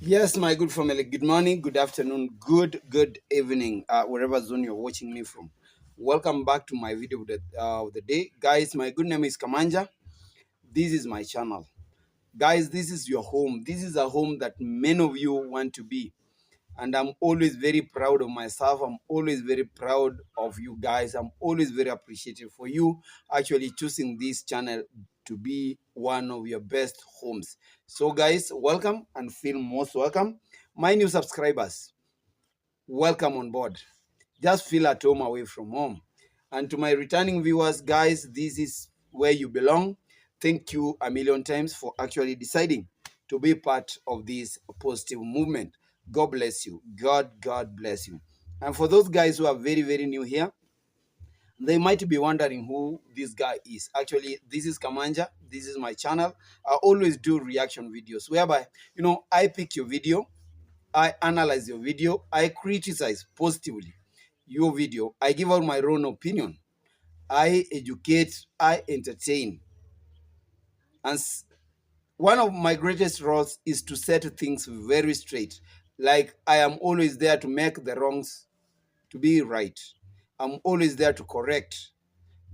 Yes, my good family. Good morning, good afternoon, good evening, wherever zone you're watching me from. Welcome back to my video of the day, guys. My good name is Kamanja. This is my channel, guys. This is your home. This is a home that many of you want to be, and I'm always very proud of myself. I'm always very proud of you guys. I'm always very appreciative for you actually choosing this channel to be one of your best homes. So guys, welcome and feel most welcome. My new subscribers, welcome on board. Just feel at home away from home. And to my returning viewers, guys, this is where you belong. Thank you a million times for actually deciding to be part of this positive movement. God bless you. God bless you. And for those guys who are very new here, they might be wondering who this guy is. Actually, this is Kamanja. This is my channel. I always do reaction videos whereby, I pick your video, I analyze your video, I criticize positively your video, I give out my own opinion, I educate, I entertain. And one of my greatest roles is to set things very straight. Like I am always there to make the wrongs to be right. I'm always there to correct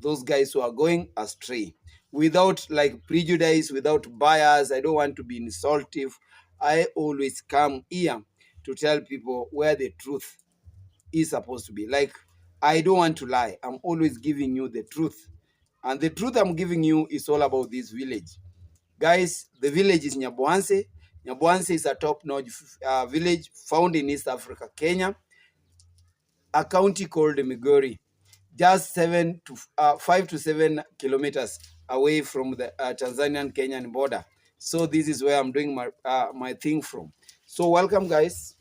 those guys who are going astray without like prejudice, without bias. I don't want to be insultive. I always come here to tell people where the truth is supposed to be. Like, I don't want to lie. I'm always giving you the truth. And the truth I'm giving you is all about this village. Guys, the village is Nyaboanse. Nyaboanse is a top-notch village found in East Africa, Kenya, a county called Migori, just 5 to 7 kilometers away from the Tanzanian-Kenyan border. So this is where I'm doing my thing from. So welcome, guys.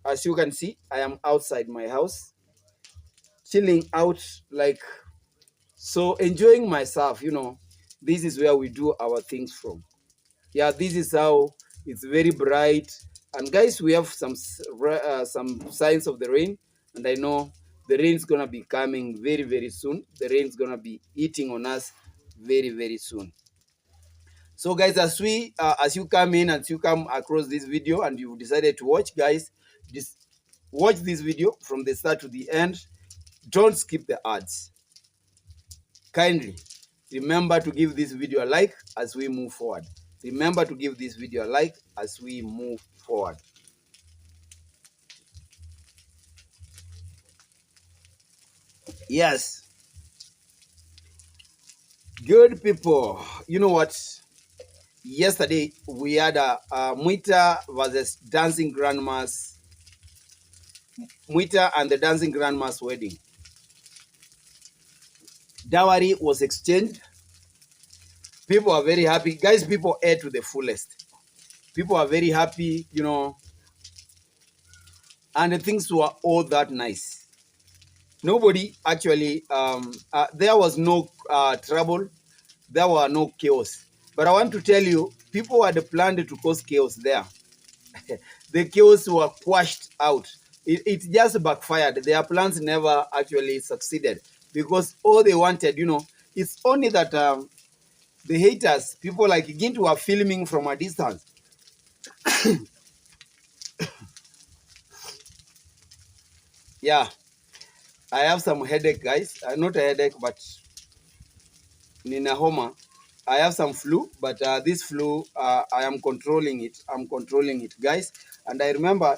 As you can see, I am outside my house, chilling out, like, so enjoying myself. This is where we do our things from. Yeah, this is how it's very bright. And guys, we have some signs of the rain, and I know the rain is gonna be coming very soon. The rain is gonna be hitting on us very soon. So guys, as you come in, as you come across this video and you decided to watch, guys, just watch this video from the start to the end. Don't skip the ads. Kindly remember to give this video a like as we move forward. Remember to give this video a like as we move forward. Yes, good people. You know what? Yesterday we had a Mwita versus Dancing Grandma's, Mwita and the Dancing Grandma's wedding. Dowry was exchanged. People are very happy. Guys, people ate to the fullest. People are very happy, and the things were all that nice. Nobody actually, there was no trouble. There were no chaos. But I want to tell you, people had planned to cause chaos there. The chaos were quashed out. It just backfired. Their plans never actually succeeded because all they wanted, it's only that the haters, people like Gintu were filming from a distance. Yeah, I have some headache, guys. Not a headache, but Nina Homa. I have some flu, but this flu, I am controlling it. I'm controlling it, guys. And I remember,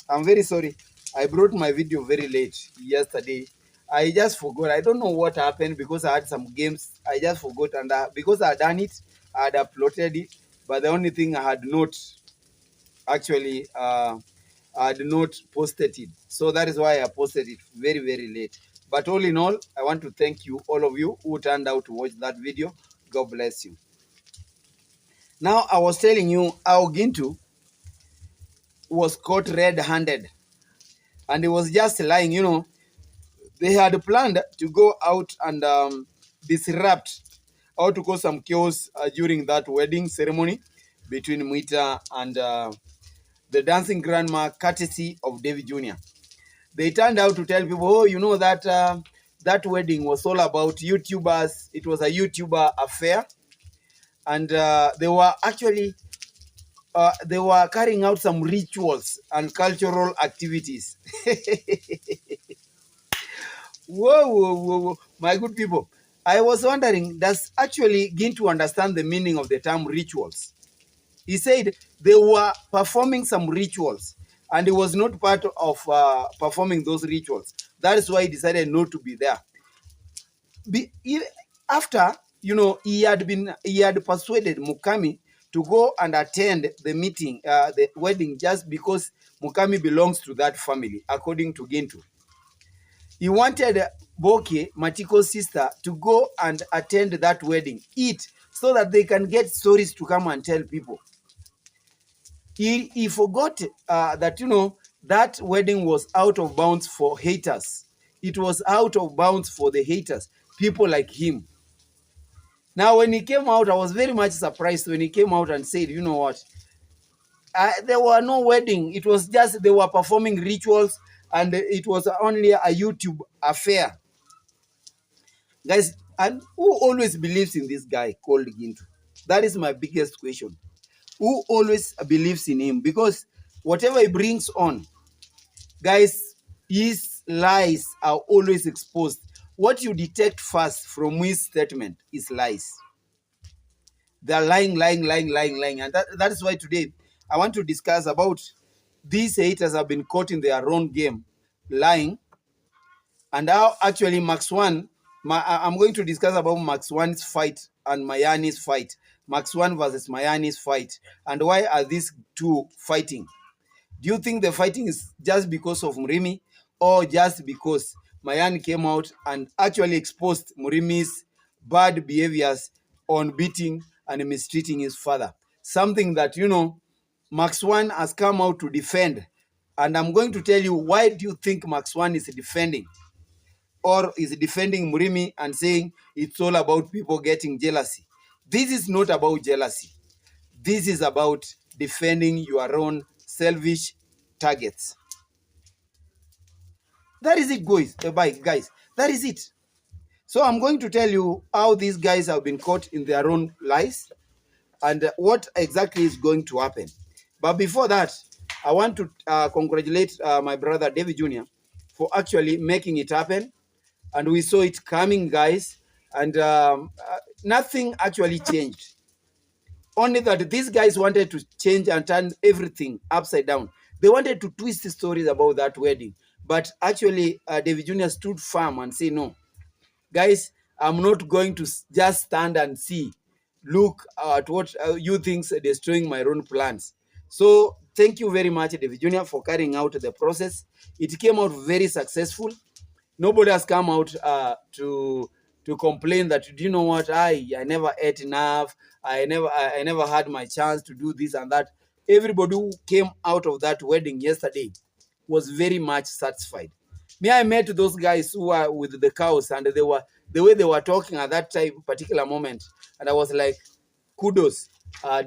I'm very sorry. I brought my video very late yesterday. I just forgot. I don't know what happened because I had some games. I just forgot. And because I had done it, I had uploaded it. But the only thing I had not actually, I had not posted it. So that is why I posted it very late. But all in all, I want to thank you, all of you who turned out to watch that video. God bless you. Now, I was telling you how Gintu was caught red-handed. And he was just lying, They had planned to go out and disrupt or to cause some chaos during that wedding ceremony between Mwita and the dancing grandma, courtesy of David Jr. They turned out to tell people, oh, that wedding was all about YouTubers. It was a YouTuber affair. And they were actually they were carrying out some rituals and cultural activities. Whoa, whoa, whoa, whoa, my good people. I was wondering, does actually Gintu understand the meaning of the term rituals? He said they were performing some rituals and he was not part of performing those rituals. That is why he decided not to be there. After, he had persuaded Mukami to go and attend the meeting, the wedding, just because Mukami belongs to that family, according to Gintu. He wanted Boke, Matiko's sister, to go and attend that wedding, eat, so that they can get stories to come and tell people. He forgot that, that wedding was out of bounds for haters. It was out of bounds for the haters, people like him. Now, when he came out, I was very much surprised when he came out and said, you know what, there were no wedding. It was just they were performing rituals and it was only a YouTube affair. Guys, and who always believes in this guy called Gintu? That is my biggest question. Who always believes in him? Because whatever he brings on, guys, his lies are always exposed. What you detect first from his statement is lies. They're lying, lying, lying, lying, lying. And that is why today I want to discuss about these haters have been caught in their own game, lying, and how actually Max One, I'm going to discuss about Max One's fight and Mayani's fight. Max One versus Mayani's fight. And why are these two fighting? Do you think the fighting is just because of Murimi or just because Mayan came out and actually exposed Murimi's bad behaviors on beating and mistreating his father? Something that, Max One has come out to defend. And I'm going to tell you, why do you think Max One is defending? Or is defending Murimi and saying it's all about people getting jealousy? This is not about jealousy. This is about defending your own selfish targets. That is it, guys. That is it. So I'm going to tell you how these guys have been caught in their own lies and what exactly is going to happen. But before that, I want to congratulate my brother David Jr. for actually making it happen. And we saw it coming, guys. And nothing actually changed. Only that these guys wanted to change and turn everything upside down. They wanted to twist the stories about that wedding. But actually, David Jr. stood firm and said, no, guys, I'm not going to just stand and see. Look at what you think destroying my own plans. So thank you very much, David Jr., for carrying out the process. It came out very successful. Nobody has come out to complain that, do you know what, I never ate enough, I never had my chance to do this and that. Everybody who came out of that wedding yesterday was very much satisfied. Me, I met those guys who were with the cows, and they were the way they were talking at that time, particular moment, and I was like, kudos,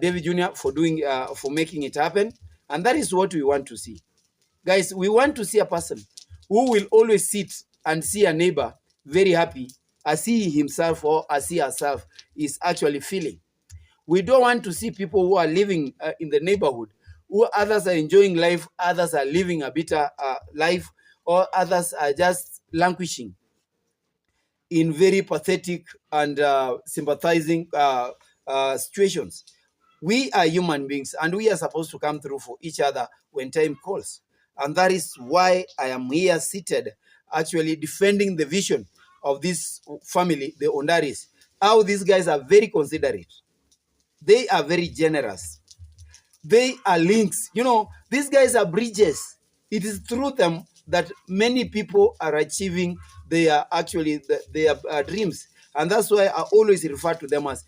David Jr. for doing for making it happen. And that is what we want to see. Guys, we want to see a person who will always sit and see a neighbor very happy as he himself or as he herself is actually feeling. We don't want to see people who are living in the neighborhood, who others are enjoying life, others are living a bitter life, or others are just languishing in very pathetic and sympathizing situations. We are human beings and we are supposed to come through for each other when time calls. And that is why I am here seated, actually defending the vision of this family, the Ondaris. How these guys are very considerate. They are very generous. They are links. These guys are bridges. It is through them that many people are achieving their dreams. And that's why I always refer to them as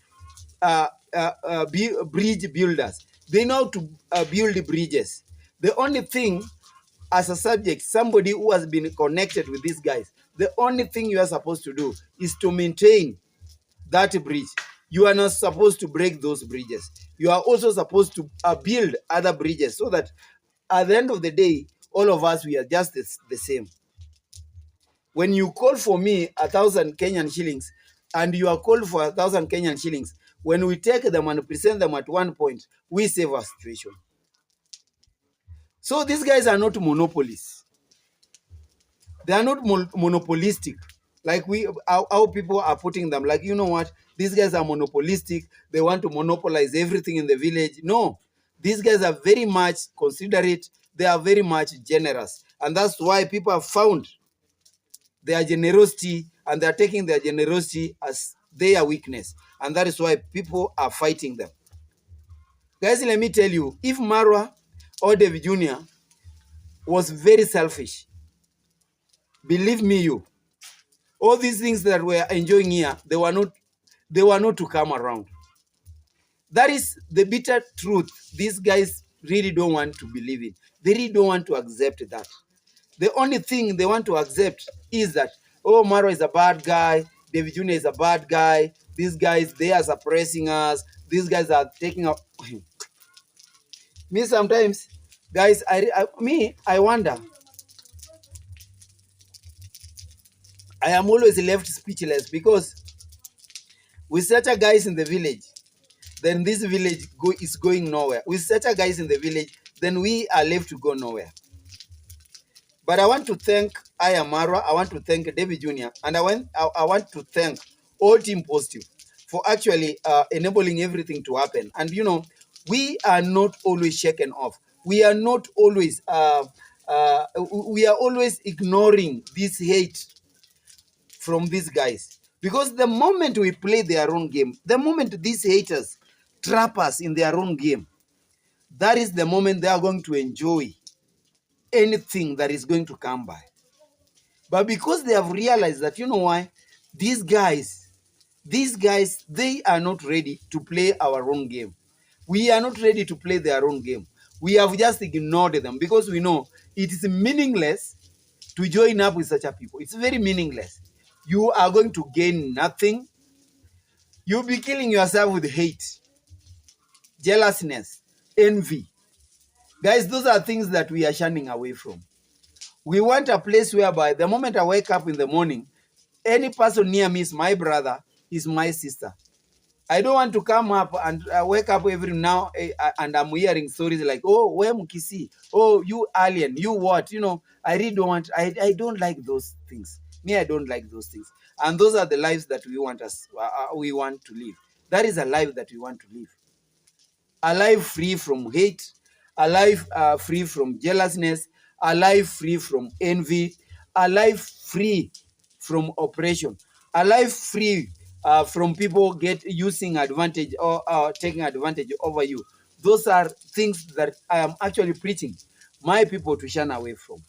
bridge builders. They know to build bridges. The only thing, as a subject, somebody who has been connected with these guys, the only thing you are supposed to do is to maintain that bridge. You are not supposed to break those bridges. You are also supposed to build other bridges so that at the end of the day, all of us, we are just the same. When you call for me 1,000 Kenyan shillings and you are called for 1,000 Kenyan shillings, When we take them and present them at one point, we save our situation. So these guys are not monopolies. They are not monopolistic. Like our people are putting them. Like, you know what? These guys are monopolistic. They want to monopolize everything in the village. No, these guys are very much considerate. They are very much generous. And that's why people have found their generosity, and they're taking their generosity as their weakness. And that is why people are fighting them. Guys, let me tell you, if Marwa or David Jr. was very selfish, believe me, all these things that we're enjoying here, they were not to come around. That is the bitter truth. These guys really don't want to believe it. They really don't want to accept that. The only thing they want to accept is that, oh, Maro is a bad guy, David Jr. is a bad guy, these guys, they are suppressing us, these guys are taking up. Me sometimes, guys, I wonder. I am always left speechless because with such a guys in the village, then this village is going nowhere. With such a guys in the village, then we are left to go nowhere. But I want to thank Ayamara, I want to thank David Jr., and I want to thank all Team Positive for actually enabling everything to happen. And we are not always shaken off. We are not always, we are always ignoring this hate from these guys. Because the moment we play their own game, the moment these haters trap us in their own game, that is the moment they are going to enjoy anything that is going to come by. But because they have realized that, you know why, these guys, they are not ready to play our own game. We are not ready to play their own game. We have just ignored them because we know it is meaningless to join up with such a people. It's very meaningless. You are going to gain nothing. You'll be killing yourself with hate, jealousness, envy. Guys, those are things that we are shunning away from. We want a place whereby the moment I wake up in the morning, any person near me is my brother, is my sister. I don't want to come up and wake up every now and I'm hearing stories like, oh, where Mukisi? Oh, you alien, you what? I really don't want, I don't like those things. Me, I don't like those things. And those are the lives that we want to live. That is a life that we want to live. A life free from hate, a life free from jealousness, a life free from envy, a life free from oppression, a life free from people using advantage or taking advantage over you. Those are things that I am actually preaching my people to shun away from.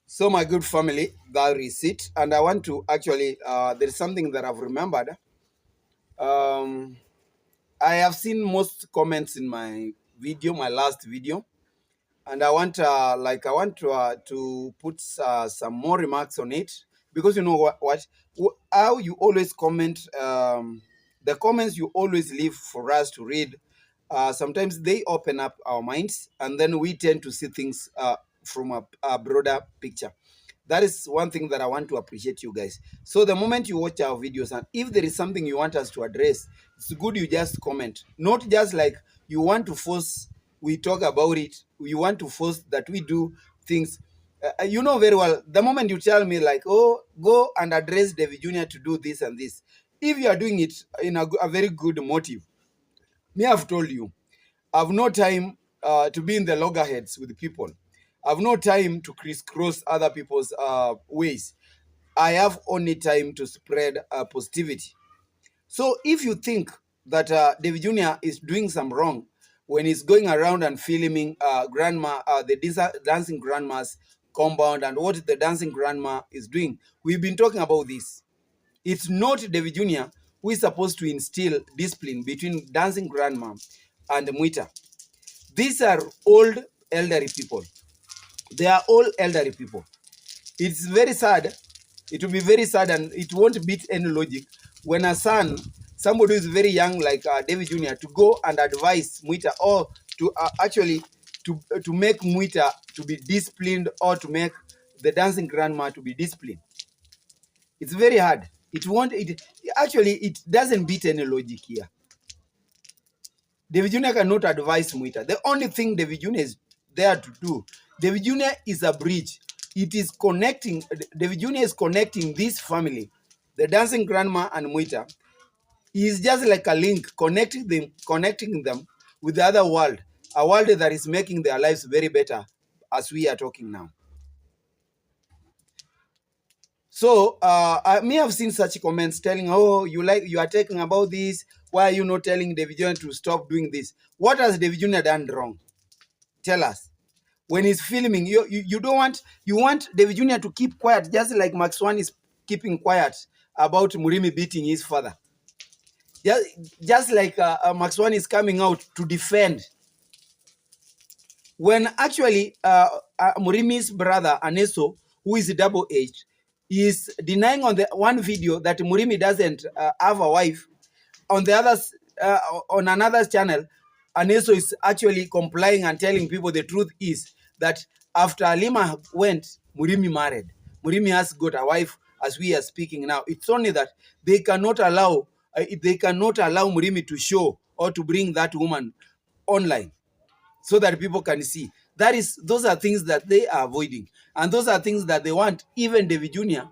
So my good family, that is it. And I want to actually, there's something that I've remembered. I have seen most comments in my video, my last video, and I want to put some more remarks on it, because you know how you always comment, the comments you always leave for us to read. Sometimes they open up our minds, and then we tend to see things from a broader picture. That is one thing that I want to appreciate you guys. So the moment you watch our videos, and if there is something you want us to address, it's good you just comment. Not just like you want to force we talk about it. You want to force that we do things. You know very well, the moment you tell me like, oh, go and address David Jr. to do this and this, if you are doing it in a very good motive, me, I've told you, I've no time to be in the loggerheads with people. I've no time to crisscross other people's ways. I have only time to spread positivity. So if you think that David Jr. is doing some wrong when he's going around and filming the dancing grandma's compound and what the dancing grandma is doing, we've been talking about this. It's not David Jr. who is supposed to instill discipline between dancing grandma and Mwita. These are old elderly people. They are all elderly people. It's very sad. It will be very sad, and it won't beat any logic when a son, somebody who is very young like David Jr., to go and advise Mwita, or to actually to make Mwita to be disciplined, or to make the dancing grandma to be disciplined. It's very hard. It won't. It actually it doesn't beat any logic here. David Jr. cannot advise Muita. The only thing David Jr. is there to do, David Jr. is a bridge. It is connecting. David Jr. is connecting this family, the dancing grandma and Muita. He is just like a link connecting them with the other world, a world that is making their lives very better as we are talking now. So I may have seen such comments telling, oh, you are talking about this. Why are you not telling David Jr. to stop doing this? What has David Jr. done wrong? Tell us. When he's filming, you don't want, you want David Jr. to keep quiet, just like Max One is keeping quiet about Murimi beating his father. Just like Max One is coming out to defend, when actually Murimi's brother Aneso, who is double-aged, is denying on the one video that Murimi doesn't have a wife. On the others, on another channel, Aneso is actually complying and telling people the truth is that after Alima went, Murimi married. Murimi has got a wife as we are speaking now. It's only that they cannot allow Murimi to show or to bring that woman online so that people can see. Those are things that they are avoiding. And those are things that they want even David Jr.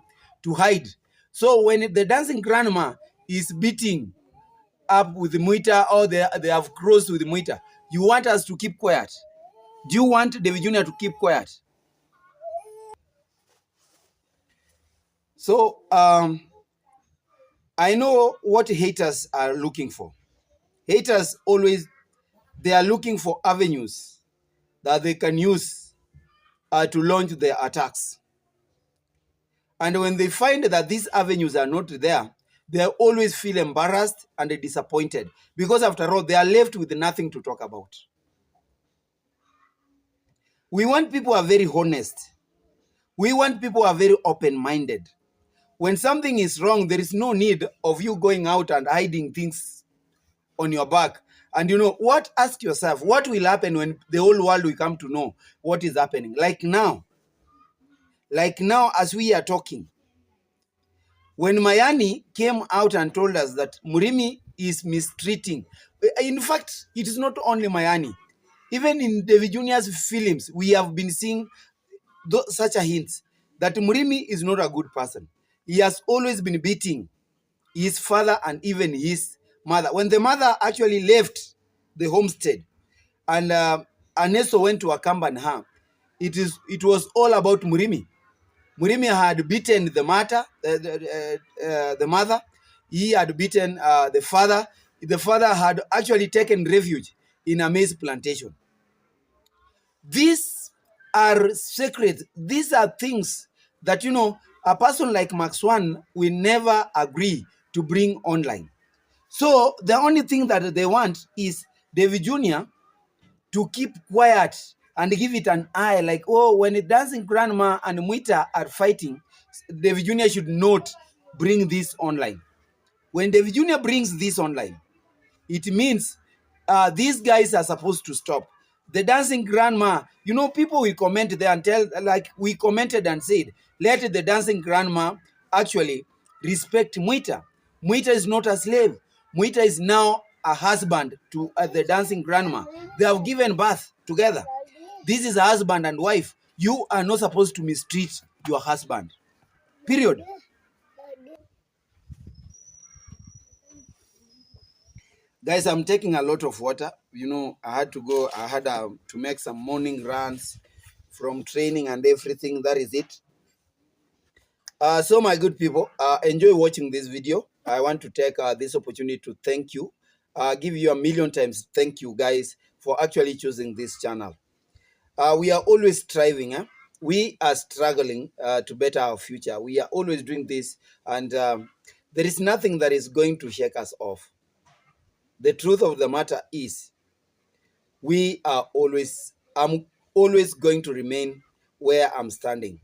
to hide. So when the dancing grandma is beating up with the Muita, or they have crossed with the Muita, you want us to keep quiet? Do you want David Jr. to keep quiet? So I know what haters are looking for. Haters always, they are looking for avenues that they can use to launch their attacks. And when they find that these avenues are not there, they always feel embarrassed and disappointed, because after all, they are left with nothing to talk about. We want people who are very honest. We want people who are very open-minded. When something is wrong, there is no need of you going out and hiding things on your back. And you know what? Ask yourself, what will happen when the whole world will come to know what is happening? Like now, as we are talking, when Mayani came out and told us that Murimi is mistreating, in fact, it is not only Mayani. Even in David Jr.'s films, we have been seeing such a hint that Murimi is not a good person. He has always been beating his father and even his mother. When the mother actually left the homestead and Aneso went to accompany her, it was all about Murimi. Murimi had beaten the mother. He had beaten the father. The father had actually taken refuge in a maize plantation. These are secrets. These are things that, you know, a person like Max One will never agree to bring online. So the only thing that they want is David Jr. to keep quiet and give it an eye, like, oh, when a dancing grandma and Muita are fighting, David Jr. should not bring this online. When David Jr. brings this online, it means these guys are supposed to stop. The dancing grandma, you know, people will comment there and tell, like we commented and said, let the dancing grandma actually respect Muita. Muita is not a slave. Muita is now a husband to the dancing grandma. They have given birth together. This is a husband and wife. You are not supposed to mistreat your husband. Period. Guys, I'm taking a lot of water. You know, I had to make some morning runs from training and everything. That is it. So my good people, enjoy watching this video. I want to take this opportunity to thank you. Give you a million times thank you guys for actually choosing this channel. We are always striving. We are struggling to better our future. We are always doing this, and there is nothing that is going to shake us off. The truth of the matter is, I'm always going to remain where I'm standing.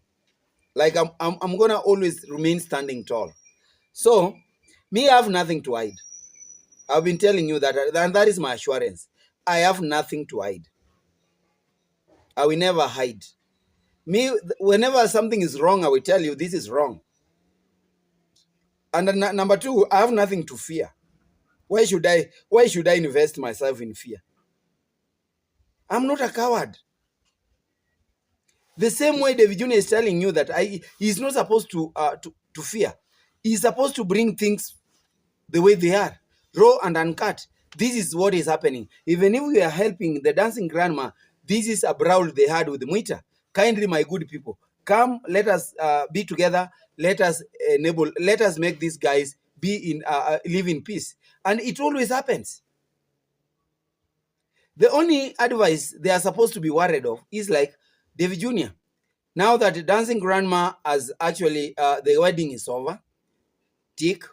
Like I'm gonna always remain standing tall. So me, I have nothing to hide. I've been telling you that, and that is my assurance. I have nothing to hide. I will never hide. Me, whenever something is wrong, I will tell you this is wrong. And then, number two, I have nothing to fear. Why should I invest myself in fear? I'm not a coward. The same way David Jr. is telling you that he's not supposed to fear. He's supposed to bring things the way they are, raw and uncut. This is what is happening. Even if we are helping the dancing grandma, this is a brawl they had with Muita. Kindly, my good people, come, let us be together. Let us enable. Let us make these guys live in peace. And it always happens. The only advice they are supposed to be worried of is like David Jr. Now that dancing grandma has actually, the wedding is over, tick.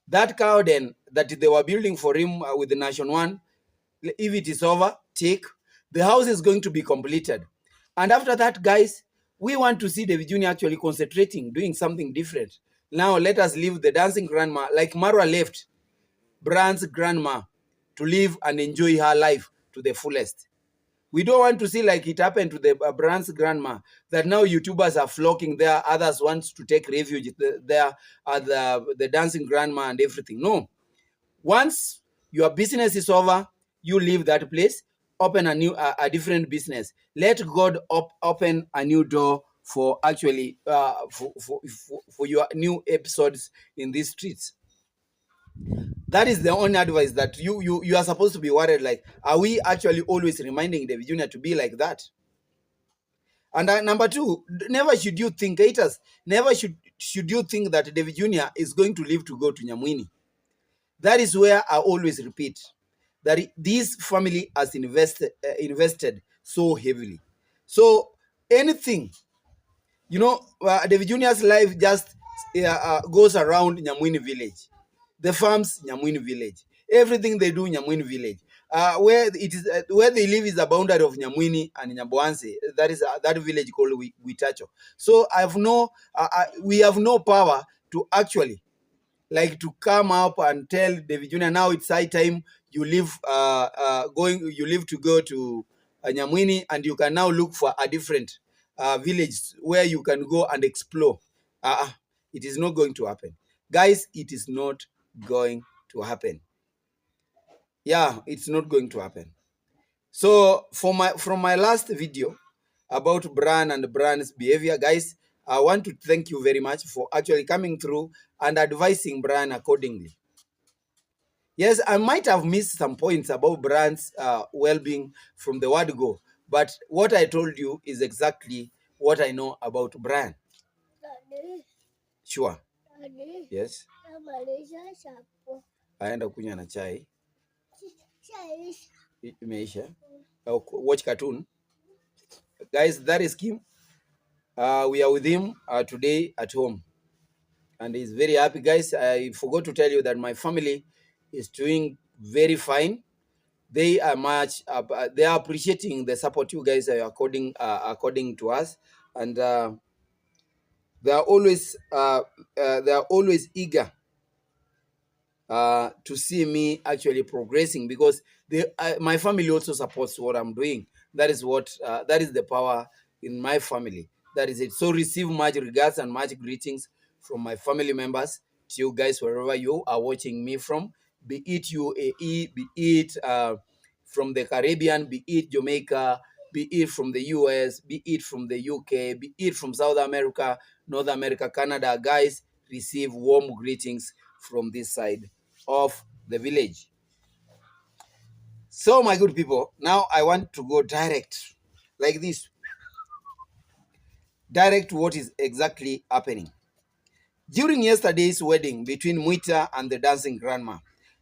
That garden that they were building for him with the Nation One, if it is over, tick. The house is going to be completed. And after that, guys, we want to see David Jr. actually concentrating, doing something different. Now let us leave the dancing grandma, like Marwa left Brand's grandma, to live and enjoy her life to the fullest. We don't want to see like it happened to the Brand's grandma, that now YouTubers are flocking there. Others want to take refuge there at the dancing grandma and everything. No. Once your business is over, you leave that place, open a different business. Let God open a new door for actually for your new episodes in these streets. That is the only advice that you are supposed to be worried. Like, are we actually always reminding David Jr. to be like that? And number two, never should you think, haters, never should you think that David Jr. is going to live to go to Nyamwini. That is where I always repeat that this family has invested so heavily. So anything, David Jr.'s life just goes around Nyamwini village. The farms, Nyamwini village. Everything they do, Nyamwini village. Where they live is the boundary of Nyamwini and Nyamboanse. That is that village called Witacho. So we have no power to actually like to come up and tell David Jr. now it's high time you leave to go to Nyamwini, and you can now look for a different village where you can go and explore. It is not going to happen. Guys, it is not going to happen. Yeah, it's not going to happen. So from my last video about Bran and Bran's behavior, guys, I want to thank you very much for actually coming through and advising Bran accordingly. Yes, I might have missed some points about Bran's well-being from the word go, but what I told you is exactly what I know about Bran. Sure. Yes. Aenda kunywa na chai. Imeisha. Watch cartoon. Guys, that is Kim. We are with him today at home. And he's very happy, guys. I forgot to tell you that my family is doing very fine. They are they are appreciating the support you guys are according to us, and they are always eager to see me actually progressing, because my family also supports what I'm doing. That is the power in my family. That is it. So receive much regards and much greetings from my family members to you guys wherever you are watching me from, be it UAE, be it from the Caribbean, be it Jamaica, be it from the US, be it from the UK, be it from South America, North America, Canada. Guys, receive warm greetings from this side of the village. So my good people, now I want to go direct like this. Direct what is exactly happening. During yesterday's wedding between Muita and the dancing grandma,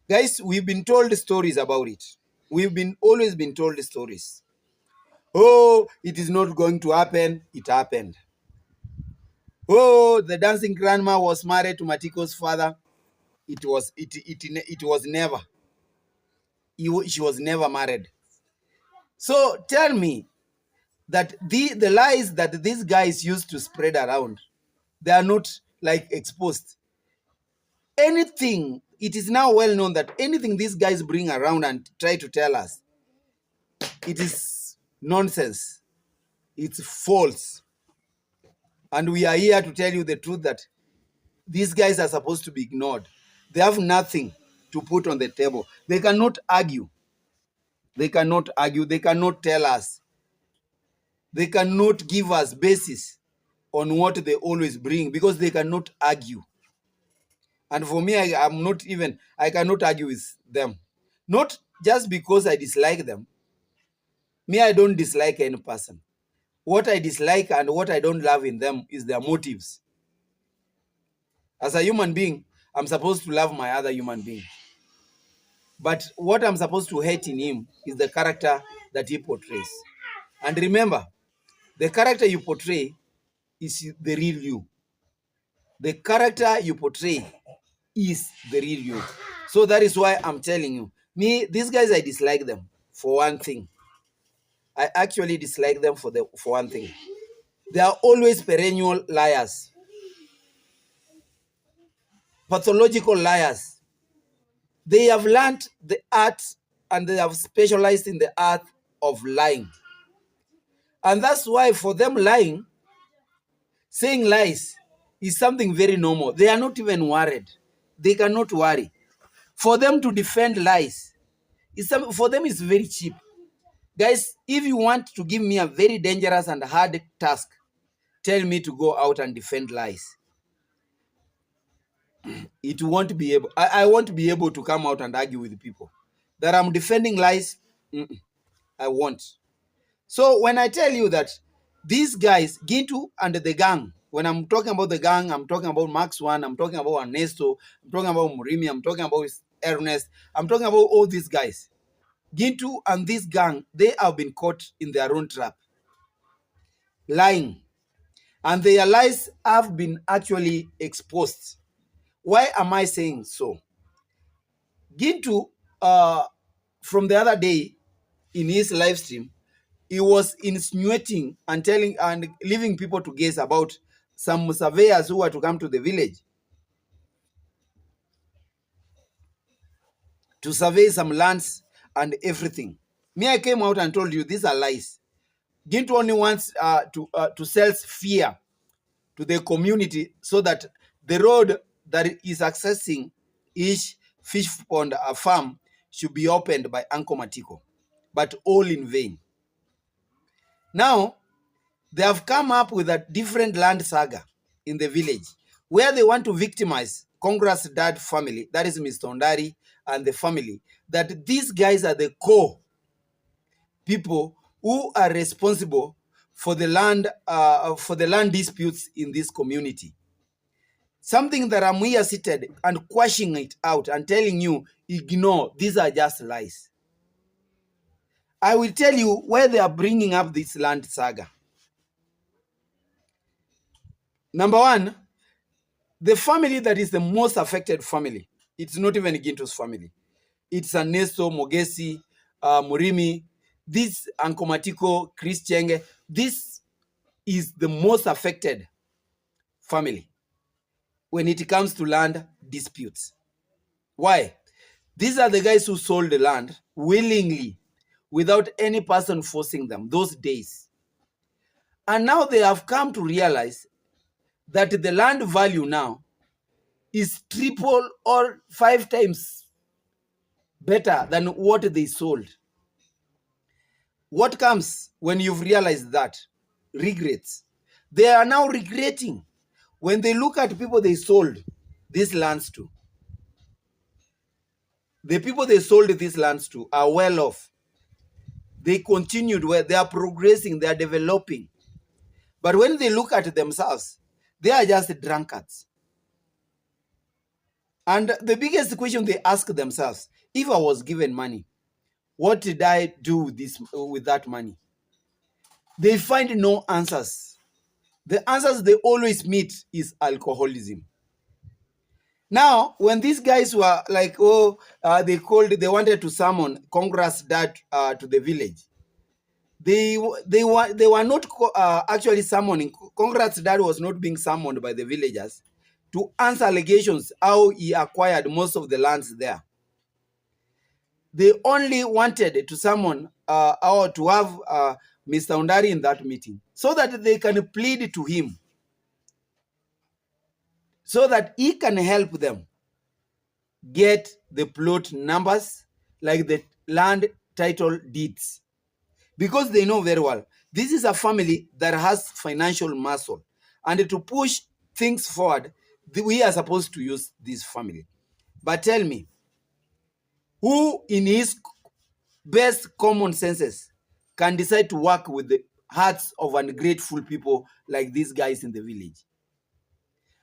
guys, we've been told stories about it. We've always been told stories. Oh, it is not going to happen. It happened. Oh, the dancing grandma was married to Matiko's father. It was never. She was never married. So tell me that the lies that these guys used to spread around, they are not like exposed. Anything, it is now well known that anything these guys bring around and try to tell us, it is nonsense. It's false. And we are here to tell you the truth that these guys are supposed to be ignored. They have nothing to put on the table. They cannot argue. They cannot argue. They cannot tell us. They cannot give us basis on what they always bring because they cannot argue. And for me, I cannot argue with them. Not just because I dislike them. Me, I don't dislike any person. What I dislike and what I don't love in them is their motives. As a human being, I'm supposed to love my other human being. But what I'm supposed to hate in him is the character that he portrays. And remember, the character you portray is the real you. The character you portray is the real you. So that is why I'm telling you. Me, these guys, I dislike them for one thing. I actually dislike them for one thing. They are always perennial liars. Pathological liars. They have learned the art and they have specialized in the art of lying. And that's why for them lying, saying lies is something very normal. They are not even worried. They cannot worry. For them to defend lies, for them it's very cheap. Guys, if you want to give me a very dangerous and hard task, tell me to go out and defend lies. It won't be able. I won't be able to come out and argue with people that I'm defending lies. I won't. So when I tell you that these guys, Gintu and the gang, when I'm talking about the gang, I'm talking about Max One, I'm talking about Ernesto, I'm talking about Murimi, I'm talking about Ernest, I'm talking about all these guys. Gintu and this gang, they have been caught in their own trap, lying. And their lies have been actually exposed. Why am I saying so? Gintu, from the other day in his live stream, he was insinuating and telling and leaving people to guess about some surveyors who were to come to the village to survey some lands and everything. Me, I came out and told you these are lies. Gintu only wants to sell fear to the community so that the road that is accessing each fish pond farm should be opened by Uncle Matiko, but all in vain. Now, they have come up with a different land saga in the village where they want to victimize Congress dad family, that is Mr. Ondari and the family, that these guys are the core people who are responsible for the land disputes in this community. Something that I'm here seated and quashing it out and telling you, ignore, these are just lies. I will tell you where they are bringing up this land saga. Number one, the family that is the most affected family, it's not even Ginto's family. It's Ernesto, Mogesi, Murimi, this Uncle Matiko, Chris Chenge. This is the most affected family when it comes to land disputes. Why? These are the guys who sold the land willingly without any person forcing them those days. And now they have come to realize that the land value now is triple or 5 times better than what they sold. What comes when you've realized that? Regrets. They are now regretting when they look at people they sold these lands to. The people they sold these lands to are well off. They continued where they are progressing, they are developing. But when they look at themselves, they are just drunkards. And the biggest question they ask themselves, if I was given money, what did I do with that money? They find no answers. The answers they always meet is alcoholism. Now, when these guys were like, they wanted to summon Congress dad to the village. They were not actually summoning. Congress dad was not being summoned by the villagers to answer allegations how he acquired most of the lands there. They only wanted to summon or to have Mr. Ondari in that meeting so that they can plead to him. so that he can help them get the plot numbers, like the land title deeds, because they know very well this is a family that has financial muscle, and to push things forward, we are supposed to use this family. But tell me, who in his best common senses can decide to work with the hearts of ungrateful people like these guys in the village?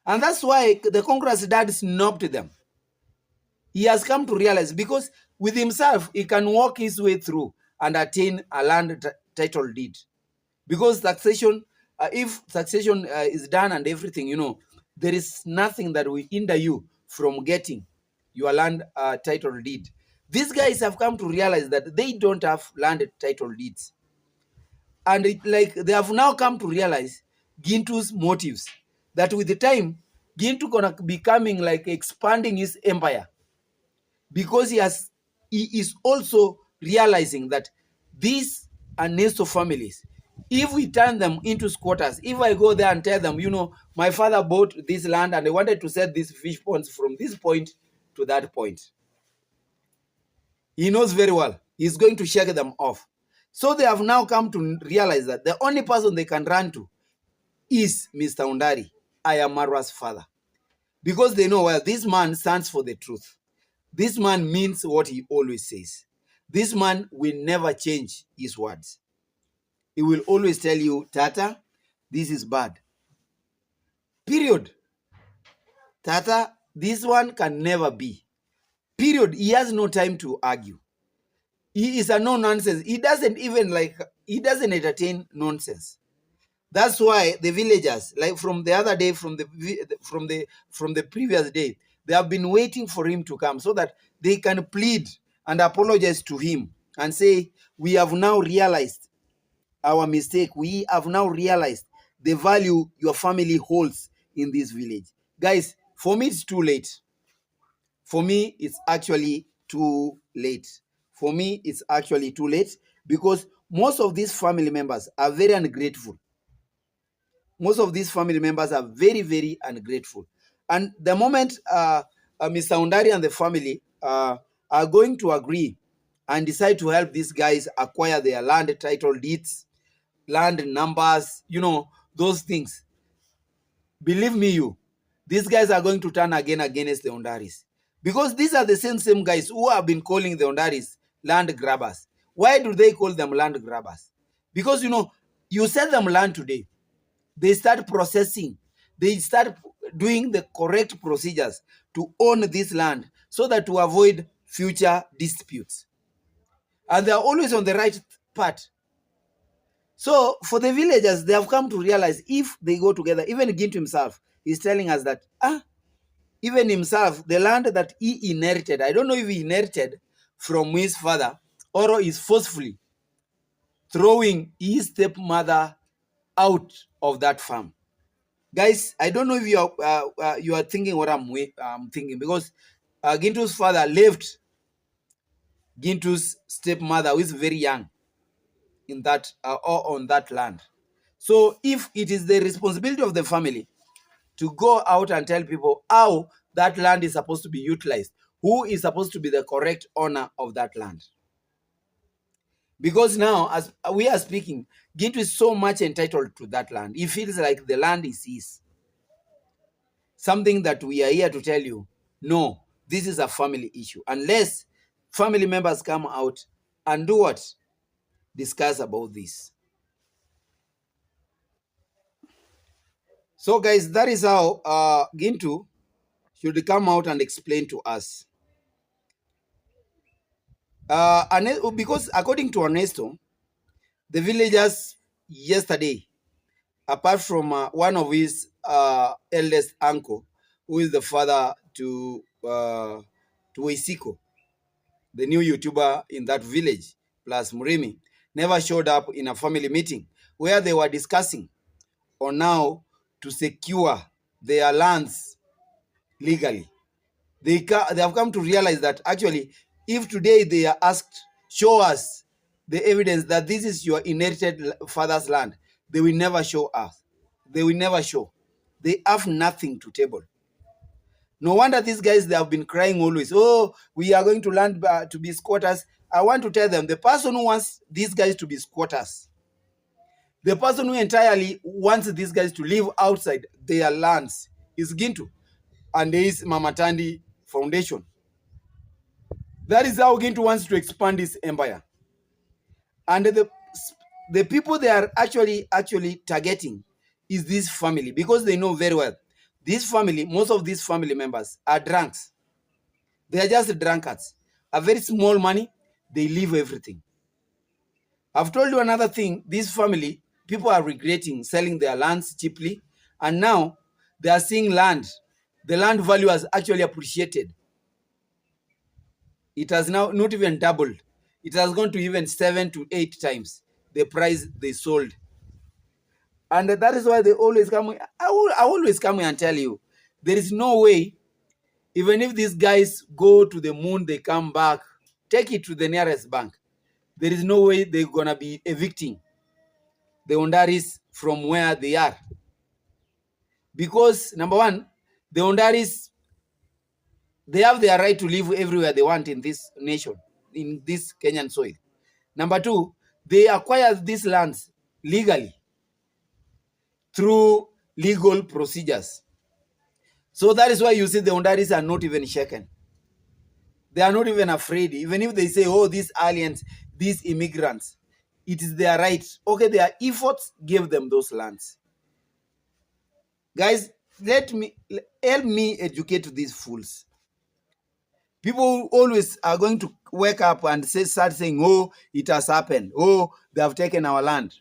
And that's why the Congress dad snubbed them. He has come to realize, because with himself, he can walk his way through and attain a land title deed. Because succession, if succession is done and everything, there is nothing that will hinder you from getting your land title deed. These guys have come to realize that they don't have land title deeds. And they have now come to realize Gintu's motives, that with the time, Gintu gonna becoming like expanding his empire, because he is also realizing that these are Nesto families. If we turn them into squatters, if I go there and tell them, my father bought this land and I wanted to set these fish ponds from this point to that point, he knows very well he's going to shake them off. So they have now come to realize that the only person they can run to is Mr. Undari, I am Marwa's father. Because they know, well, this man stands for the truth. This man means what he always says. This man will never change his words. He will always tell you, Tata, this is bad. Period. Tata, this one can never be. Period. He has no time to argue. He is a no-nonsense. He doesn't entertain nonsense. That's why the villagers, like from the other day, from the previous day, they have been waiting for him to come so that they can plead and apologize to him and say, we have now realized our mistake. We have now realized the value your family holds in this village. Guys, for me, it's too late. For me, it's actually too late. For me, it's actually too late, because most of these family members are very ungrateful. Most of these family members are very, very ungrateful. And the moment Mr. Undari and the family are going to agree and decide to help these guys acquire their land title deeds, land numbers, those things, believe me, these guys are going to turn again against the Undaris. Because these are the same guys who have been calling the Undaris land grabbers. Why do they call them land grabbers? Because, you sell them land today, they start processing, they start doing the correct procedures to own this land so that to avoid future disputes. And they are always on the right path. So for the villagers, they have come to realize if they go together, even Gintu himself is telling us that, even himself, the land that he inherited, I don't know if he inherited from his father or is forcefully throwing his stepmother out of that farm. Guys, I don't know if you are thinking what I'm thinking, because Gintu's father left Gintu's stepmother, who is very young, in that or on that land. So if it is the responsibility of the family to go out and tell people how that land is supposed to be utilized, who is supposed to be the correct owner of that land. Because now, as we are speaking, Gintu is so much entitled to that land. He feels like the land is his. Something that we are here to tell you, no, this is a family issue. Unless family members come out and do what? Discuss about this. So guys, that is how Gintu should come out and explain to us. Because according to Ernesto, the villagers yesterday, apart from one of his eldest uncle, who is the father to Isiko, the new YouTuber in that village, plus Murimi, never showed up in a family meeting where they were discussing on how to secure their lands legally. They have come to realize that actually, if today they are asked, show us the evidence that this is your inherited father's land, they will never show us. They will never show. They have nothing to table. No wonder these guys, they have been crying always. Oh, we are going to land to be squatters. I want to tell them, the person who wants these guys to be squatters, the person who entirely wants these guys to live outside their lands is Gintu and there is Mamatandi Foundation. That is how Gintu wants to expand his empire. And the people they are actually targeting is this family, because they know very well this family, most of these family members are drunks. They are just drunkards. A very small money, they leave everything. I've told you another thing. This family, people are regretting selling their lands cheaply, and now they are seeing land. The land value has actually appreciated. It has now not even doubled. It has gone to even 7 to 8 times the price they sold. And that is why they always come. I always come and tell you, there is no way, even if these guys go to the moon, they come back, take it to the nearest bank. There is no way they're going to be evicting the Ondaris from where they are. Because, number one, the Ondaris, they have their right to live everywhere they want in this nation, in this Kenyan soil. Number two, they acquired these lands legally through legal procedures. So that is why you see the Ondaris are not even shaken. They are not even afraid. Even if they say, oh, these aliens, these immigrants, it is their right. Okay, their efforts gave them those lands. Guys, help me educate these fools. People always are going to wake up and start saying, oh, it has happened. Oh, they have taken our land.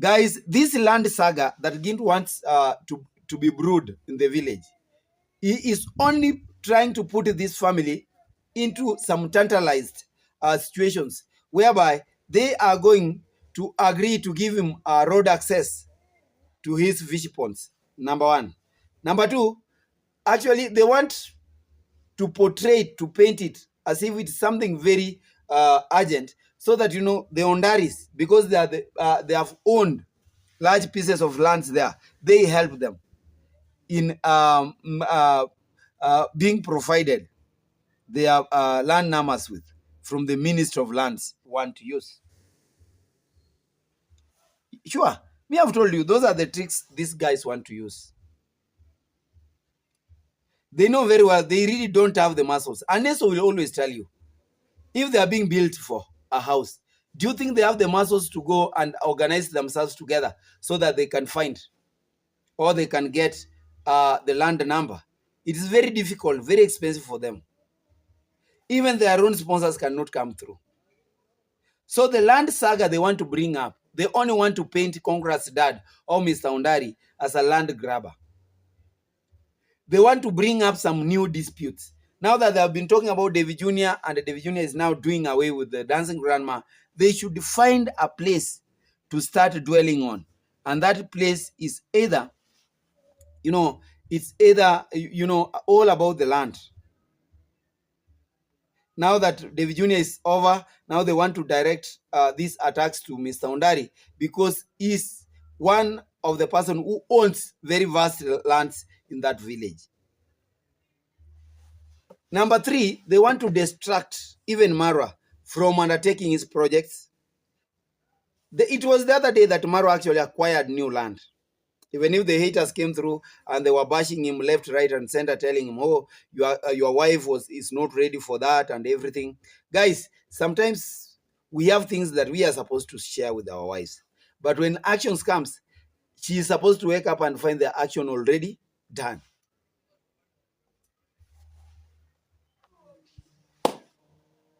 Guys, this land saga that Gint wants to be brewed in the village, he is only trying to put this family into some tantalized situations whereby they are going to agree to give him road access to his fish ponds, number one. Number two, actually, they want to portray it, to paint it as if it's something very urgent, so that, you know, the Ondaris, because they have owned large pieces of lands there, they help them in being provided their land numbers with from the Minister of Lands want to use. Sure, me, I've told you, those are the tricks these guys want to use. They know very well they really don't have the muscles. Aneso will always tell you, if they are being built for a house, do you think they have the muscles to go and organize themselves together so that they can find or they can get the land number? It is very difficult, very expensive for them. Even their own sponsors cannot come through. So the land saga they want to bring up, they only want to paint Congress dad or Mr. Ondari as a land grabber. They want to bring up some new disputes. Now that they have been talking about David Jr. and David Jr. is now doing away with the dancing grandma, they should find a place to start dwelling on. And that place is either, it's either, all about the land. Now that David Jr. is over, now they want to direct these attacks to Mr. Ondari because he's one of the person who owns very vast lands in that village. Number three, they want to distract even Marwa from undertaking his projects. It was the other day that Marwa actually acquired new land. Even if the haters came through and they were bashing him left, right, and center, telling him, oh, your wife is not ready for that and everything. Guys, sometimes we have things that we are supposed to share with our wives. But when actions comes, she is supposed to wake up and find the action already done.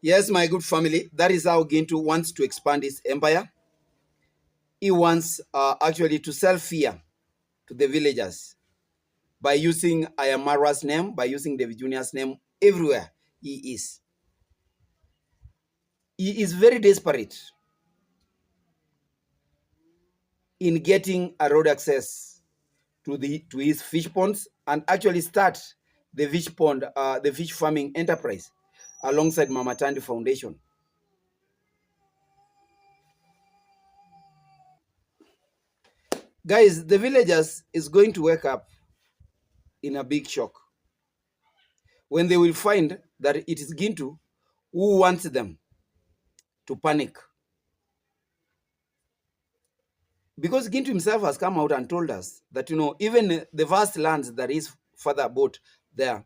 Yes, my good family, that is how Gintu wants to expand his empire. He wants actually to sell fear to the villagers by using Ayamara's name, by using David Jr.'s name everywhere he is. He is very desperate in getting a road access to his fish ponds and actually start the the fish farming enterprise alongside Mama Tandi Foundation. Guys, the villagers is going to wake up in a big shock when they will find that it is Gintu who wants them to panic. Because Gintu himself has come out and told us that, even the vast lands that is further about there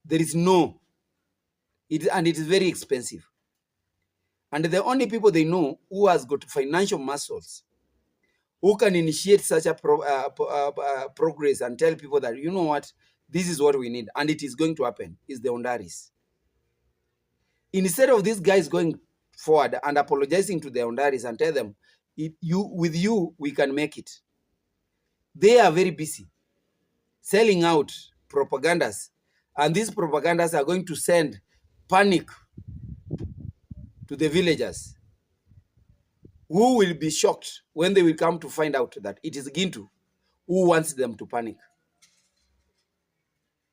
is no, and it is very expensive. And the only people they know who has got financial muscles, who can initiate such a progress and tell people that, you know what, this is what we need, and it is going to happen, is the Ondaris. Instead of these guys going forward and apologizing to the Ondaris and tell them, with you, we can make it. They are very busy selling out propagandas, and these propagandas are going to send panic to the villagers, who will be shocked when they will come to find out that it is Gintu who wants them to panic.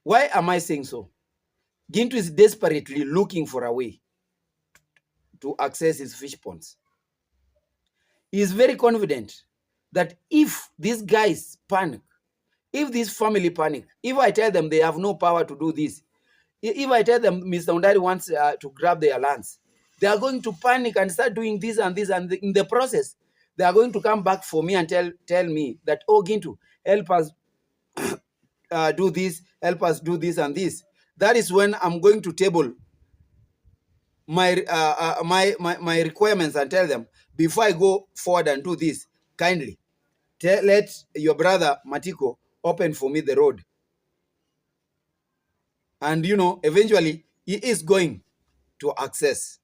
Why am I saying so? Gintu is desperately looking for a way to access his fish ponds. He is very confident that if these guys panic, if this family panic, if I tell them they have no power to do this, if I tell them Mr. Undari wants to grab their lands, they are going to panic and start doing this and this, and in the process, they are going to come back for me and tell me that, oh, Gintu, help us do this, help us do this and this. That is when I'm going to table my my requirements and tell them, before I go forward and do this, kindly let your brother Matiko open for me the road. And eventually he is going to access.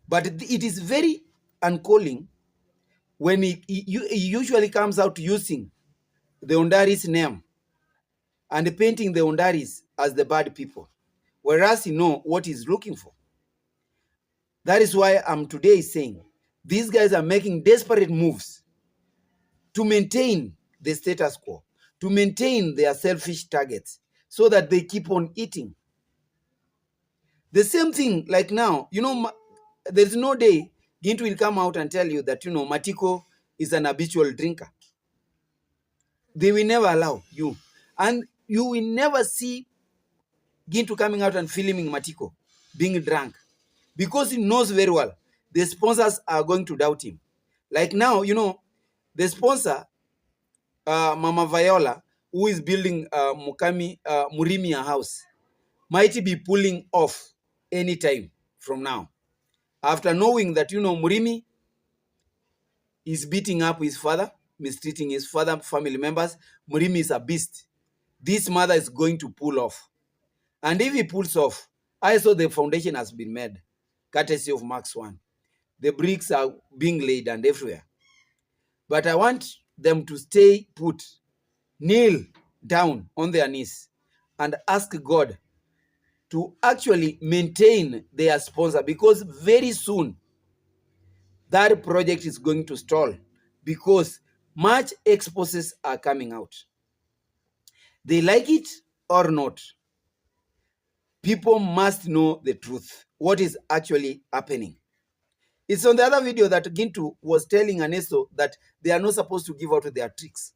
But it is very uncalling when he usually comes out using the Ondari's name and painting the Ondaris as the bad people, whereas he know what he's looking for. That is why I'm today saying these guys are making desperate moves to maintain the status quo, to maintain their selfish targets, so that they keep on eating. The same thing, like now, there's no day Gintu will come out and tell you that, Matiko is an habitual drinker. They will never allow you. And you will never see Gintu coming out and filming Matiko being drunk, because he knows very well the sponsors are going to doubt him. Like now, the sponsor, Mama Viola, who is building Murimi a house, might be pulling off any time from now. After knowing that, Murimi is beating up his father, mistreating his father, family members, Murimi is a beast. This mother is going to pull off. And if he pulls off, I saw the foundation has been made, courtesy of Max 1. The bricks are being laid and everywhere. But I want them to stay put, kneel down on their knees, and ask God to actually maintain their sponsor, because very soon that project is going to stall, because much exposes are coming out. They like it or not, people must know the truth, what is actually happening. It's on the other video that Gintu was telling Aneso that they are not supposed to give out their tricks.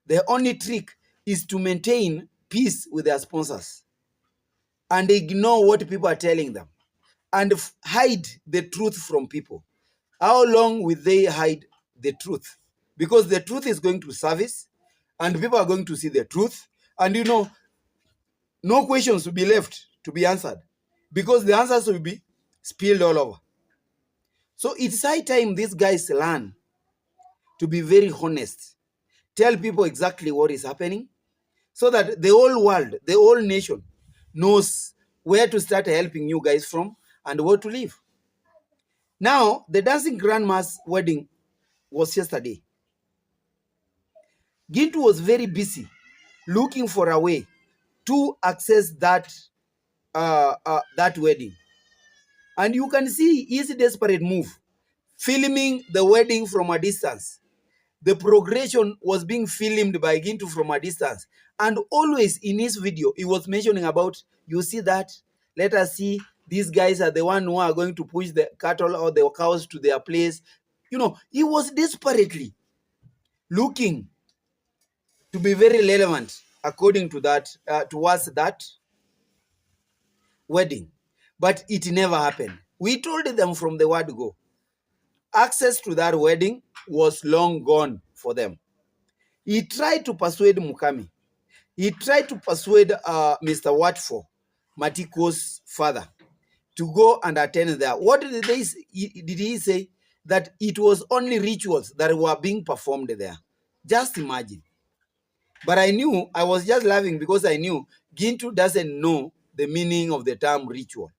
The only trick is to maintain peace with their sponsors and ignore what people are telling them and hide the truth from people. How long will they hide the truth? Because the truth is going to surface and people are going to see the truth, and no questions will be left to be answered, because the answers will be spilled all over. So it's high time these guys learn to be very honest, tell people exactly what is happening, so that the whole world, the whole nation knows where to start helping you guys from and where to live. Now, the dancing grandma's wedding was yesterday. Gintu was very busy looking for a way to access that wedding. And you can see his desperate move, filming the wedding from a distance. The progression was being filmed by Gintu from a distance. And always in his video, he was mentioning about, you see that? Let us see, these guys are the one who are going to push the cattle or the cows to their place. He was desperately looking to be very relevant according to that, towards that wedding, but it never happened. We told them from the word go. Access to that wedding was long gone for them. He tried to persuade Mukami. He tried to persuade Mr. Watford, Matiko's father, to go and attend there. What did he say? That it was only rituals that were being performed there. Just imagine. But I was just laughing because I knew Gintu doesn't know the meaning of the term ritual.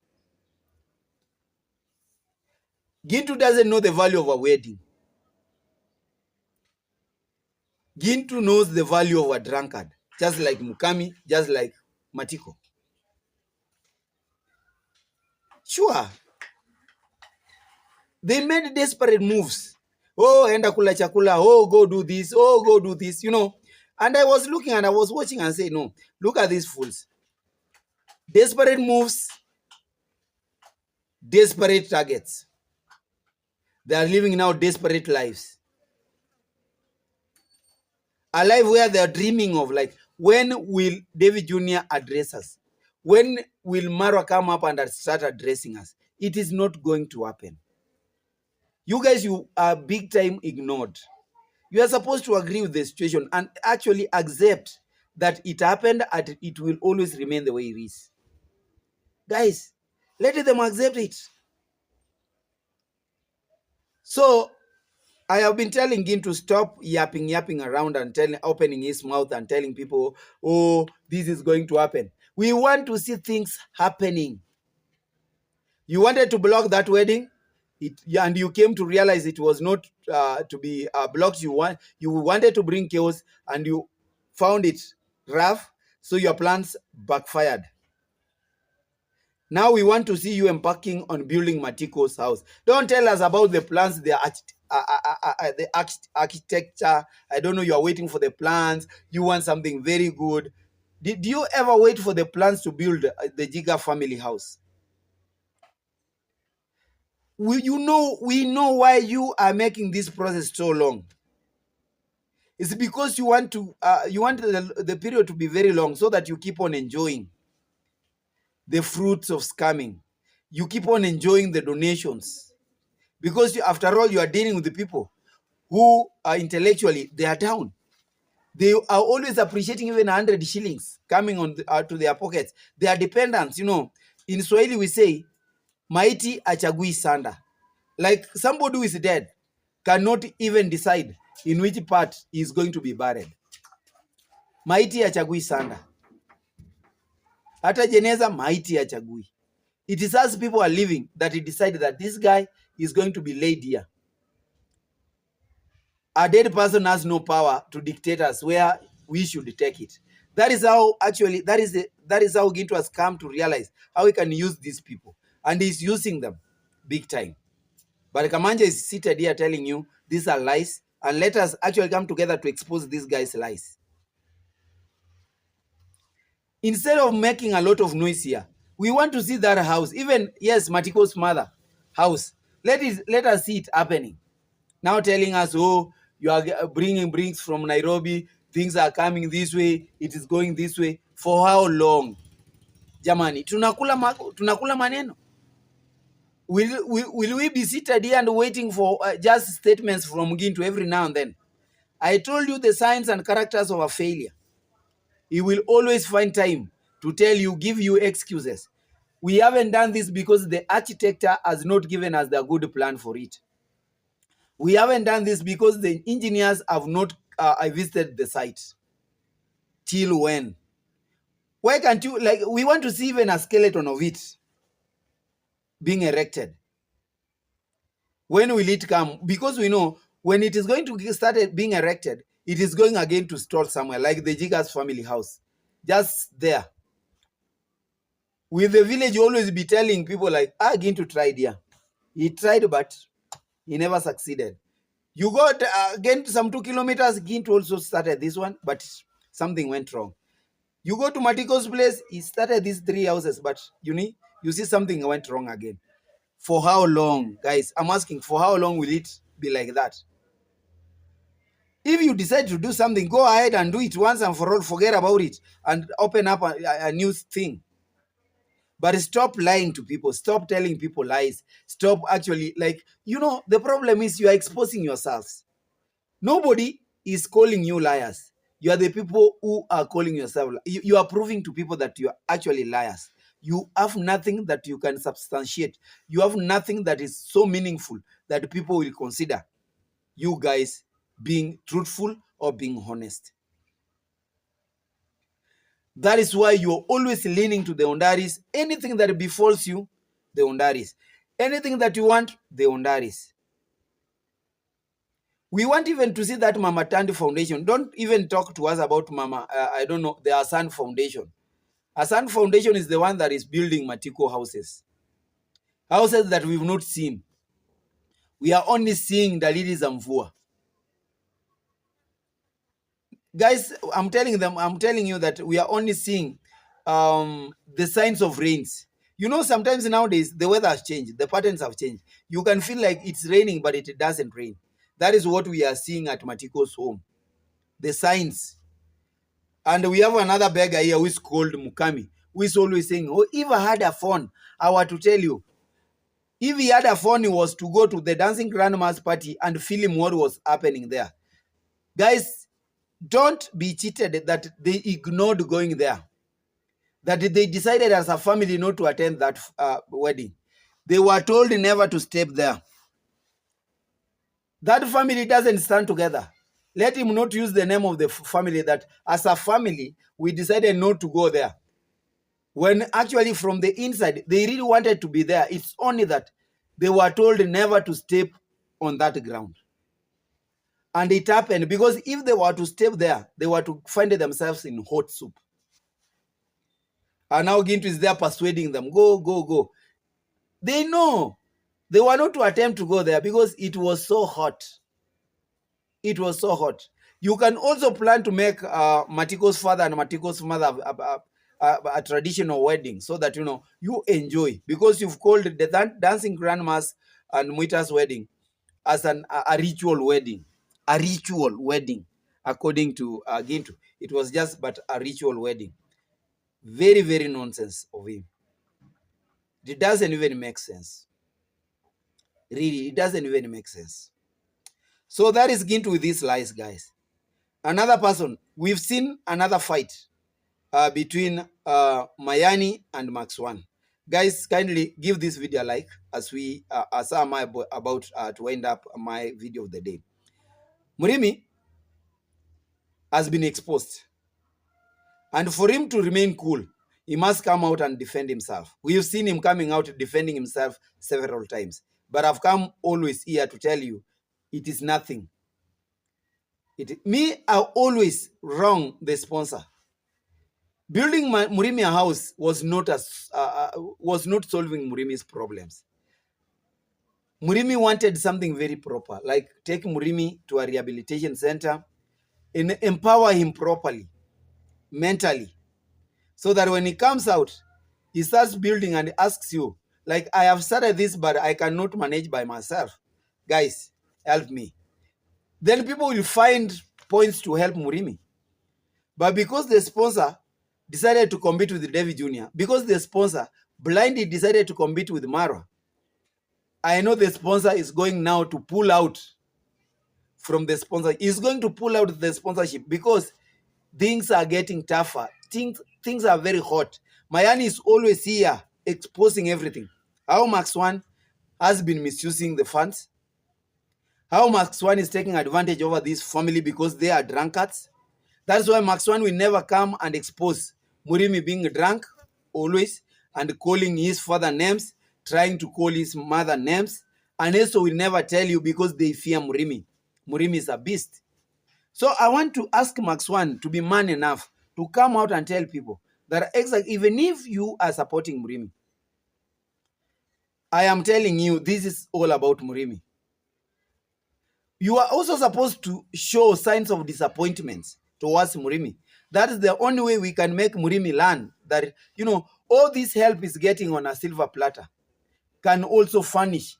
Gintu doesn't know the value of a wedding. Gintu knows the value of a drunkard, just like Mukami, just like Matiko. Sure, they made desperate moves. Oh, enda kula chakula. Oh, go do this. Oh, go do this. And I was looking and I was watching and saying, no, look at these fools. Desperate moves, desperate targets. They are living now desperate lives. A life where they are dreaming of, like, when will David Jr. address us? When will Marwa come up and start addressing us? It is not going to happen. You guys, you are big time ignored. You are supposed to agree with the situation and actually accept that it happened and it will always remain the way it is. Guys, let them accept it. So I have been telling him to stop yapping around and opening his mouth and telling people, oh, this is going to happen. We want to see things happening. You wanted to block that wedding, and you came to realize it was not to be blocked. You wanted to bring chaos, and you found it rough, so your plans backfired. Now we want to see you embarking on building Matiko's house. Don't tell us about the plans, the architecture. I don't know, you are waiting for the plans. You want something very good. Did you ever wait for the plans to build the Jiga family house? We know why you are making this process so long. It's because you want the period to be very long so that you keep on enjoying the fruits of scamming. You keep on enjoying the donations. Because after all, you are dealing with the people who are intellectually, they are down. They are always appreciating even 100 shillings coming on to their pockets. They are dependents. In Swahili we say, maiti achagui sanda. Like somebody who is dead cannot even decide in which part he is going to be buried. Maiti achagui sanda. Hata jeneza maiti achagui. It is as people are living that he decided that this guy is going to be laid here. A dead person has no power to dictate us where we should take it. That is how Gintu has come to realize how he can use these people. And he's using them big time. But Kamanja is seated here telling you these are lies, and let us actually come together to expose these guys' lies. Instead of making a lot of noise here, we want to see that house. Even, yes, Matiko's mother house. Let us see it happening. Now telling us, oh, you are bringing bricks from Nairobi, things are coming this way, it is going this way. For how long? Jamani, tunakula maneno. Will we be seated here and waiting for just statements from Gintu every now and then? I told you the signs and characters of a failure. He will always find time to tell you, give you excuses. We haven't done this because the architect has not given us the good plan for it. We haven't done this because the engineers have not visited the site. Till when? Why can't you, we want to see even a skeleton of it being erected. When will it come? Because we know when it is going to start being erected, it is going again to stall somewhere, like the Jiga's family house. Just there. With the village, you always be telling people Gintu tried here. He tried, but he never succeeded. You got again some 2 kilometers, Gintu also started this one, but something went wrong. You go to Matiko's place, he started these 3 houses, but you see something went wrong again. For how long, guys? I'm asking, for how long will it be like that? If you decide to do something, go ahead and do it once and for all. Forget about it and open up a new thing. But stop lying to people. Stop telling people lies. Stop actually, the problem is you are exposing yourselves. Nobody is calling you liars. You are the people who are calling yourself. You are proving to people that you are actually liars. You have nothing that you can substantiate. You have nothing that is so meaningful that people will consider you guys being truthful or being honest. That is why you're always leaning to the Ondaris. Anything that befalls you, the Ondaris. Anything that you want, the Ondaris. We want even to see that Mama Tandi Foundation. Don't even talk to us about Mama, the Asan Foundation. Asan Foundation is the one that is building Matiko houses. Houses that we've not seen. We are only seeing Dalili Zamvua. Guys, I'm telling you that we are only seeing the signs of rains. You know, sometimes nowadays the weather has changed, the patterns have changed. You can feel like it's raining, but it doesn't rain. That is what we are seeing at Matiko's home. The signs. And we have another beggar here who is called Mukami, who is always saying, oh, if I had a phone, I were to tell you. If he had a phone, he was to go to the Dancing Grandma's party and film what was happening there. Guys, don't be cheated that they ignored going there. That they decided as a family not to attend that wedding. They were told never to step there. That family doesn't stand together. Let him not use the name of the family that as a family, we decided not to go there. When actually from the inside, they really wanted to be there. It's only that they were told never to step on that ground. And it happened because if they were to step there, they were to find themselves in hot soup. And now Gintu is there persuading them, go, go, go. They know. They were not to attempt to go there because it was so hot. It was so hot. You can also plan to make Matiko's father and Matiko's mother a traditional wedding so that, you enjoy. Because you've called the Dancing Grandma's and Muita's wedding as a ritual wedding. A ritual wedding, according to Gintu. It was just but a ritual wedding. Very, very nonsense of him. It doesn't even make sense. Really, it doesn't even make sense. So that is Gintu with these lies, guys. Another person, we've seen another fight between Mayani and Max One. Guys, kindly give this video a like as I'm about to wind up my video of the day. Murimi has been exposed. And for him to remain cool, he must come out and defend himself. We've seen him coming out defending himself several times. But I've come always here to tell you, it is nothing. Me, I always wrong the sponsor. Building Murimi a house was not solving Murimi's problems. Murimi wanted something very proper, like take Murimi to a rehabilitation center and empower him properly, mentally, so that when he comes out, he starts building and asks you, like, I have started this, but I cannot manage by myself. Guys, help me. Then people will find points to help Murimi. But because the sponsor decided to compete with David Jr., because the sponsor blindly decided to compete with Mara, I know the sponsor is going now to pull out from the sponsor. He's going to pull out the sponsorship because things are getting tougher. Things are very hot. Mayani is always here exposing everything. How Max One has been misusing the funds. How Max One is taking advantage over this family because they are drunkards. That's why Max One will never come and expose Murimi being drunk always and calling his father names, trying to call his mother names. And also will never tell you because they fear Murimi. Murimi is a beast. So I want to ask Max One to be man enough to come out and tell people that even if you are supporting Murimi, I am telling you this is all about Murimi. You are also supposed to show signs of disappointment towards Murimi. That is the only way we can make Murimi learn that, all this help is getting on a silver platter can also vanish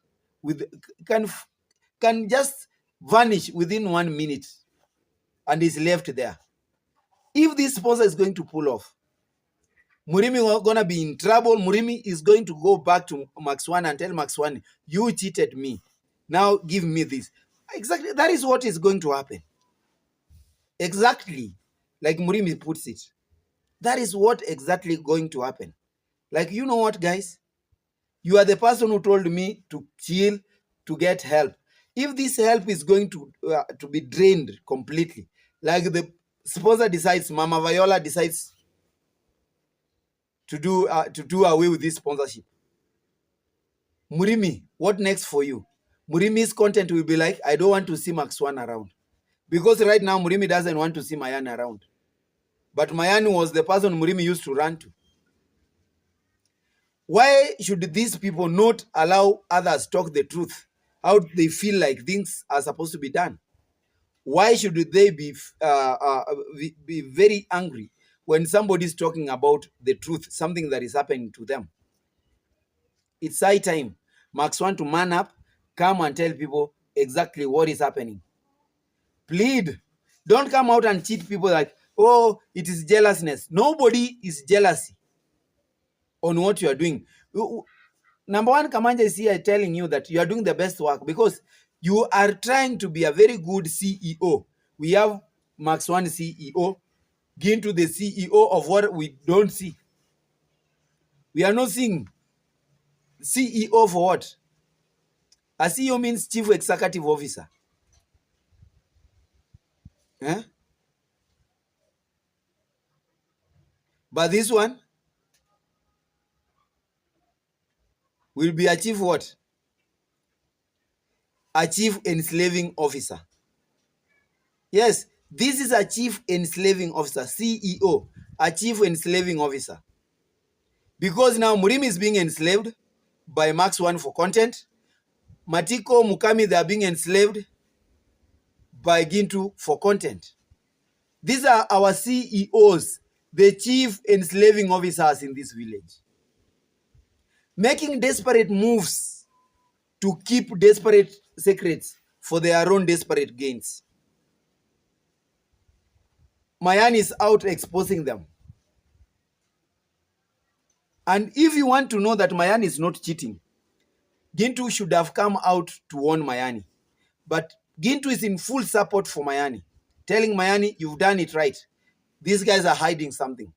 can just vanish within 1 minute. and is left there. If this sponsor is going to pull off, Murimi gonna be in trouble. Murimi is going to go back to Max One and tell Max One, you cheated me. Now give me this. Exactly. That is what is going to happen. Exactly. Like Murimi puts it. That is what exactly going to happen. Like, you know what, guys? You are the person who told me to chill, to get help. If this help is going to be drained completely, like the sponsor decides, Mama Viola decides to do away with this sponsorship, Murimi, what next for you? Murimi's content will be like, I don't want to see Max One around. Because right now, Murimi doesn't want to see Mayani around. But Mayani was the person Murimi used to run to. Why should these people not allow others talk the truth? How they feel like things are supposed to be done? Why should they be very angry when somebody is talking about the truth, something that is happening to them? It's high time Max want to man up, come and tell people exactly what is happening. Plead. Don't come out and cheat people like, oh, it is jealousness. Nobody is jealousy on what you are doing. Number one, Kamanja is here telling you that you are doing the best work because you are trying to be a very good CEO. We have Max One CEO, Gintu the CEO of what we don't see. We are not seeing CEO for what? A CEO means Chief Executive Officer. Eh? But this one will be a chief what? A chief enslaving officer. Yes, this is a chief enslaving officer, CEO, a chief enslaving officer. Because now Murimi is being enslaved by Max One for content. Matiko, Mukami, they are being enslaved by Gintu for content. These are our CEOs, the chief enslaving officers in this village. Making desperate moves to keep desperate secrets for their own desperate gains. Mayani is out exposing them. And if you want to know that Mayani is not cheating, Gintu should have come out to warn Mayani. But Gintu is in full support for Mayani, telling Mayani, you've done it right. These guys are hiding something.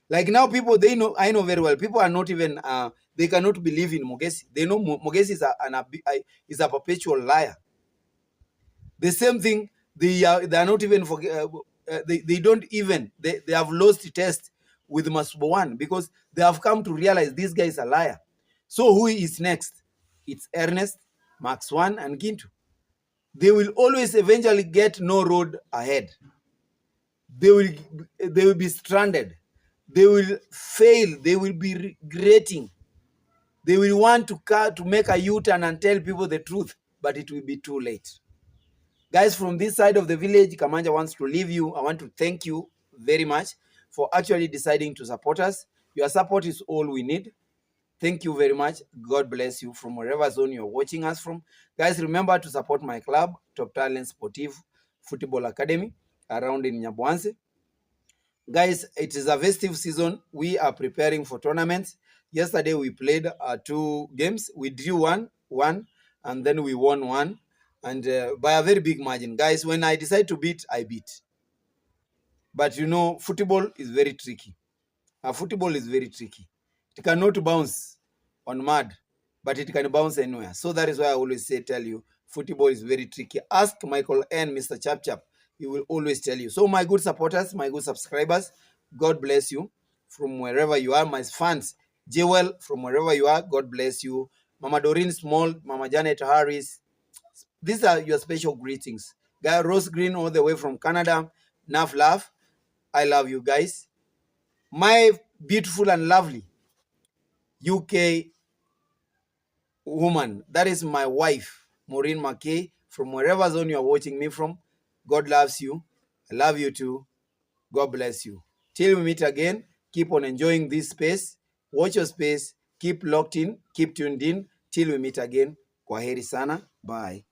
Like now people, they know, I know very well, people are not even, they cannot believe in Mogesi. They know Mogesi is a perpetual liar. The same thing, they are not even, they don't even, they have lost test with Masubo because they have come to realize this guy is a liar. So who is next? It's Ernest, Max One, and Gintu. They will always eventually get no road ahead. They will be stranded. They will fail. They will be regretting. They will want to make a U-turn and tell people the truth, but it will be too late. Guys, from this side of the village, Kamanja wants to leave you. I want to thank you very much for actually deciding to support us. Your support is all we need. Thank you very much. God bless you from wherever zone you're watching us from. Guys, remember to support my club, Top Talent Sportive Football Academy, around in Nyabuanse. Guys, it is a festive season. We are preparing for tournaments. Yesterday, we played 2 games. We drew one, and then we won one, and by a very big margin. Guys, when I decide to beat, I beat. But you know, football is very tricky. Football is very tricky. It cannot bounce on mud, but it can bounce anywhere. So that is why I always tell you, football is very tricky. Ask Michael N, Mr. Chap Chap. He will always tell you. So my good supporters, my good subscribers, God bless you from wherever you are. My fans, Jewel, from wherever you are, God bless you. Mama Doreen Small, Mama Janet Harris, these are your special greetings. Guy Rose Green all the way from Canada. Naf Love, I love you guys. My beautiful and lovely UK woman, that is my wife, Maureen McKay, from wherever zone you are watching me from. God loves you. I love you too. God bless you. Till we meet again, keep on enjoying this space. Watch your space. Keep locked in. Keep tuned in. Till we meet again. Kwaheri sana. Bye.